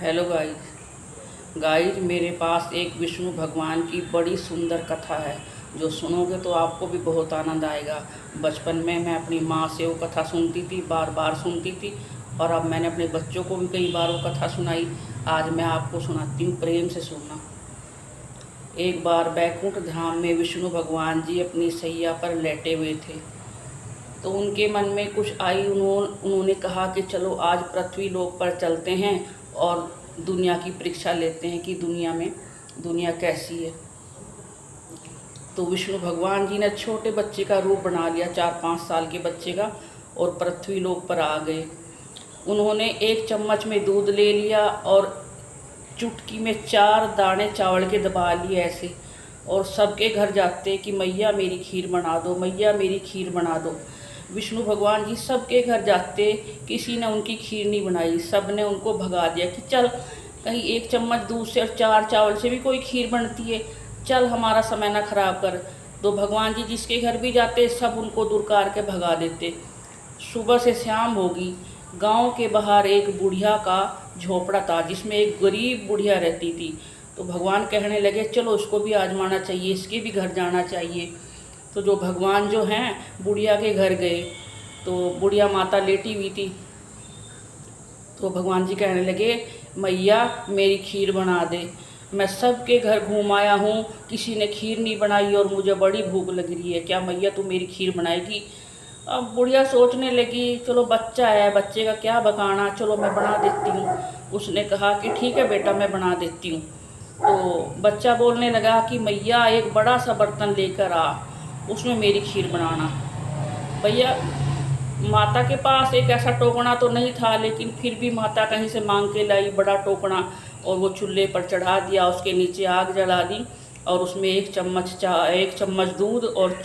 Hello guys मेरे पास एक विष्णु भगवान की बड़ी सुंदर कथा है जो सुनोगे तो आपको भी बहुत आनंद आएगा। बचपन में मैं अपनी माँ से वो कथा सुनती थी, बार बार सुनती थी, और अब मैंने अपने बच्चों को भी कई बार वो कथा सुनाई। आज मैं आपको सुनाती हूँ, प्रेम से सुनना। एक बार बैकुंठ धाम में विष्णु भगवान जी अपनी सैया पर लेटे हुए थे, तो उनके मन में कुछ आई। उन्होंने कहा कि चलो आज पृथ्वी लोक पर चलते हैं और दुनिया की परीक्षा लेते हैं कि दुनिया कैसी है। तो विष्णु भगवान जी ने छोटे बच्चे का रूप बना लिया, 4-5 साल के बच्चे का, और पृथ्वी लोक पर आ गए। उन्होंने एक चम्मच में दूध ले लिया और चुटकी में 4 दाने चावल के दबा लिए ऐसे, और सबके घर जाते कि मैया मेरी खीर बना दो, मैया मेरी खीर बना दो। विष्णु भगवान जी सबके घर जाते, किसी ने उनकी खीर नहीं बनाई। सब ने उनको भगा दिया कि चल, कहीं एक चम्मच दूध से और 4 चावल से भी कोई खीर बनती है, चल हमारा समय ना खराब कर। तो भगवान जी जिसके घर भी जाते सब उनको दुरकार के भगा देते। सुबह से शाम होगी, गांव के बाहर एक बुढ़िया का झोपड़ा था जिसमें एक गरीब बुढ़िया रहती थी। तो भगवान कहने लगे चलो इसको भी आजमाना चाहिए, इसके भी घर जाना चाहिए। तो जो भगवान जो हैं बुढ़िया के घर गए, तो बुढ़िया माता लेटी हुई थी। तो भगवान जी कहने लगे मैया मेरी खीर बना दे, मैं सबके घर घूम आया हूँ, किसी ने खीर नहीं बनाई और मुझे बड़ी भूख लग रही है, क्या मैया तू मेरी खीर बनाएगी। अब बुढ़िया सोचने लगी चलो बच्चा है, बच्चे का क्या बकाना, चलो मैं बना देती हूँ। उसने कहा कि ठीक है बेटा मैं बना देती हूँ। तो बच्चा बोलने लगा कि मैया एक बड़ा सा बर्तन लेकर आ, उसमें मेरी खीर बनाना। भैया माता के पास एक ऐसा टोकना तो नहीं था, लेकिन फिर भी माता कहीं से मांग के लाई बड़ा टोकना, और वो चूल्हे पर चढ़ा दिया, उसके नीचे आग जला दी, और उसमें एक चम्मच दूध और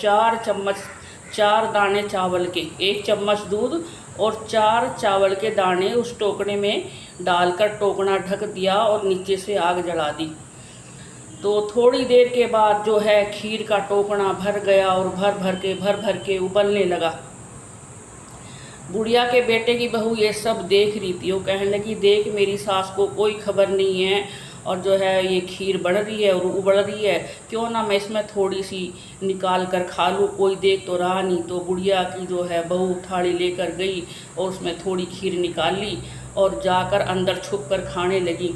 4 दाने चावल के, 1 चम्मच दूध और 4 चावल के दाने उस टोकने में डालकर टोकना ढक दिया और नीचे से आग जला दी। तो थोड़ी देर के बाद जो है खीर का टोकना भर गया और भर भर के उबलने लगा। बुढ़िया के बेटे की बहू ये सब देख रही थी। वो कहने लगी देख मेरी सास को कोई खबर नहीं है, और जो है ये खीर बन रही है और उबल रही है, क्यों ना मैं इसमें थोड़ी सी निकाल कर खा लूँ, कोई देख तो रहा नहीं। तो बुढ़िया की जो है बहू थाली लेकर गई और उसमें थोड़ी खीर निकाल ली और जाकर अंदर छुप कर खाने लगी।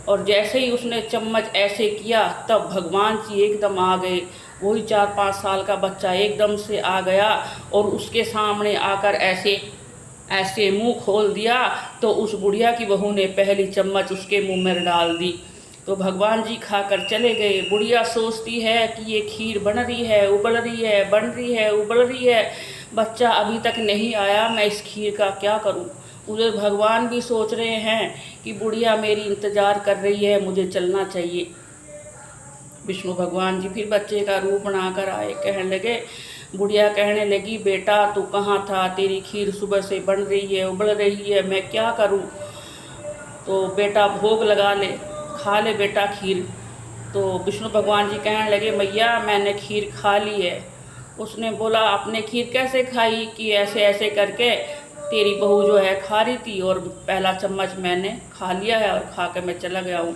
और जैसे ही उसने चम्मच ऐसे किया तब भगवान जी एकदम आ गए। वही 4-5 साल का बच्चा एकदम से आ गया और उसके सामने आकर ऐसे मुंह खोल दिया। तो उस बुढ़िया की बहू ने पहली चम्मच उसके मुंह में डाल दी। तो भगवान जी खाकर चले गए। बुढ़िया सोचती है कि ये खीर बन रही है, उबल रही है, बन रही है, उबल रही है, बच्चा अभी तक नहीं आया, मैं इस खीर का क्या करूं। उधर भगवान भी सोच रहे हैं कि बुढ़िया मेरी इंतज़ार कर रही है, मुझे चलना चाहिए। विष्णु भगवान जी फिर बच्चे का रूप बनाकर आए। कहने लगे, बुढ़िया कहने लगी बेटा तू कहाँ था, तेरी खीर सुबह से बन रही है, उबल रही है, मैं क्या करूँ। तो बेटा भोग लगा ले, खा ले बेटा खीर। तो विष्णु भगवान जी कहने लगे मैया मैंने खीर खा ली है। उसने बोला आपने खीर कैसे खाई, कि ऐसे ऐसे करके तेरी बहू जो है खा रही थी और पहला चम्मच मैंने खा लिया है और खा कर मैं चला गया हूँ।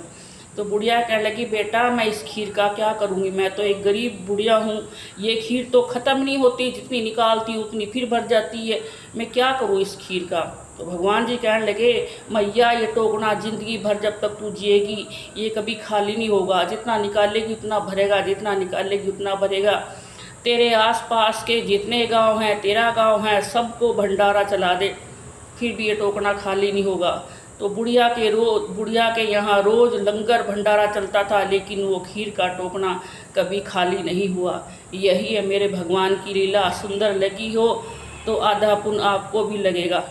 तो बुढ़िया कहने लगी बेटा मैं इस खीर का क्या करूँगी, मैं तो एक गरीब बुढ़िया हूँ, ये खीर तो ख़त्म नहीं होती, जितनी निकालती उतनी फिर भर जाती है, मैं क्या करूँ इस खीर का। तो भगवान जी कहने लगे मैया ये टोकना ज़िंदगी भर जब तक तू जिएगी ये कभी खाली नहीं होगा, जितना निकालेगी उतना भरेगा, जितना निकालेगी उतना भरेगा। तेरे आसपास के जितने गांव हैं, तेरा गांव है, सबको भंडारा चला दे, फिर भी ये टोकना खाली नहीं होगा। तो बुढ़िया के यहाँ रोज़ लंगर भंडारा चलता था, लेकिन वो खीर का टोकना कभी खाली नहीं हुआ। यही है मेरे भगवान की लीला। सुंदर लगी हो तो आधा पुण्य आपको भी लगेगा।